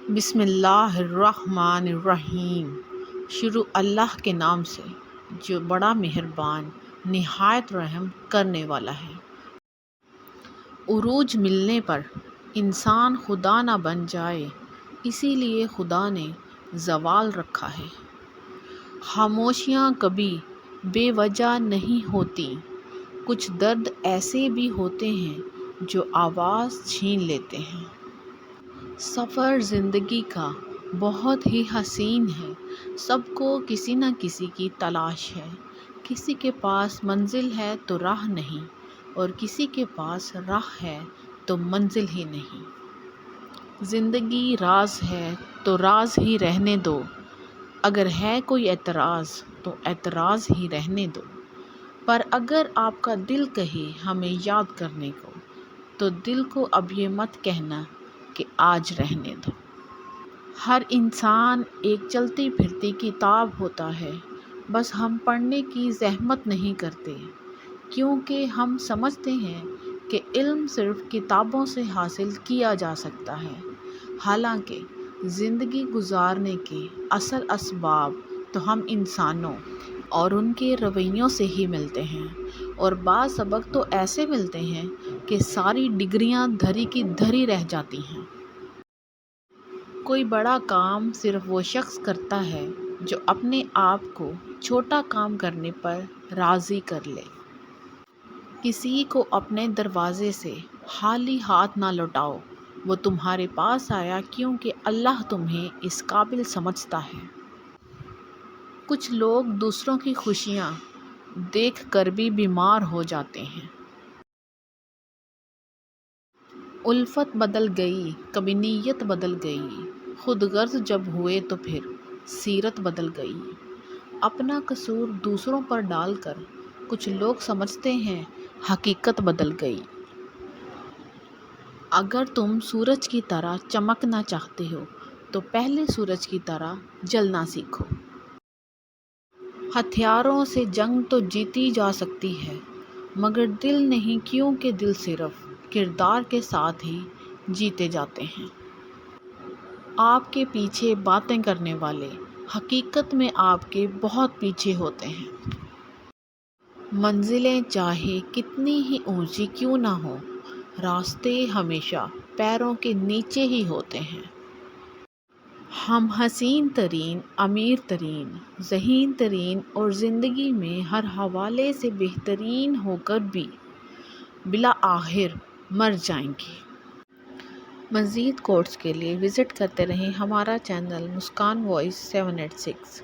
بسم اللہ الرحمن الرحیم۔ شروع اللہ کے نام سے جو بڑا مہربان نہایت رحم کرنے والا ہے۔ عروج ملنے پر انسان خدا نہ بن جائے، اسی لیے خدا نے زوال رکھا ہے۔ خاموشیاں کبھی بے وجہ نہیں ہوتی، کچھ درد ایسے بھی ہوتے ہیں جو آواز چھین لیتے ہیں۔ سفر زندگی کا بہت ہی حسین ہے، سب کو کسی نہ کسی کی تلاش ہے۔ کسی کے پاس منزل ہے تو راہ نہیں، اور کسی کے پاس راہ ہے تو منزل ہی نہیں۔ زندگی راز ہے تو راز ہی رہنے دو، اگر ہے کوئی اعتراض تو اعتراض ہی رہنے دو۔ پر اگر آپ کا دل کہے ہمیں یاد کرنے کو، تو دل کو اب یہ مت کہنا کہ آج رہنے دو۔ ہر انسان ایک چلتی پھرتی کتاب ہوتا ہے، بس ہم پڑھنے کی زحمت نہیں کرتے، کیونکہ ہم سمجھتے ہیں کہ علم صرف کتابوں سے حاصل کیا جا سکتا ہے، حالانکہ زندگی گزارنے کے اصل اسباب تو ہم انسانوں اور ان کے رویوں سے ہی ملتے ہیں، اور بعض سبق تو ایسے ملتے ہیں کہ ساری ڈگریاں دھری کی دھری رہ جاتی ہیں۔ کوئی بڑا کام صرف وہ شخص کرتا ہے جو اپنے آپ کو چھوٹا کام کرنے پر راضی کر لے۔ کسی کو اپنے دروازے سے خالی ہاتھ نہ لوٹاؤ، وہ تمہارے پاس آیا کیونکہ اللہ تمہیں اس قابل سمجھتا ہے۔ کچھ لوگ دوسروں کی خوشیاں دیکھ کر بھی بیمار ہو جاتے ہیں۔ الفت بدل گئی، کبھی نیت بدل گئی، خود غرض جب ہوئے تو پھر سیرت بدل گئی۔ اپنا قصور دوسروں پر ڈال کر کچھ لوگ سمجھتے ہیں حقیقت بدل گئی۔ اگر تم سورج کی طرح چمکنا چاہتے ہو تو پہلے سورج کی طرح جلنا سیکھو۔ ہتھیاروں سے جنگ تو جیتی جا سکتی ہے، مگر دل نہیں، کیونکہ دل صرف کردار کے ساتھ ہی جیتے جاتے ہیں۔ آپ کے پیچھے باتیں کرنے والے حقیقت میں آپ کے بہت پیچھے ہوتے ہیں۔ منزلیں چاہے کتنی ہی اونچی کیوں نہ ہوں، راستے ہمیشہ پیروں کے نیچے ہی ہوتے ہیں۔ ہم حسین ترین، امیر ترین، ذہین ترین اور زندگی میں ہر حوالے سے بہترین ہو کر بھی بالآخر مر جائیں گے۔ مزید کوٹس کے لیے وزٹ کرتے رہیں ہمارا چینل مسکان وائس 786۔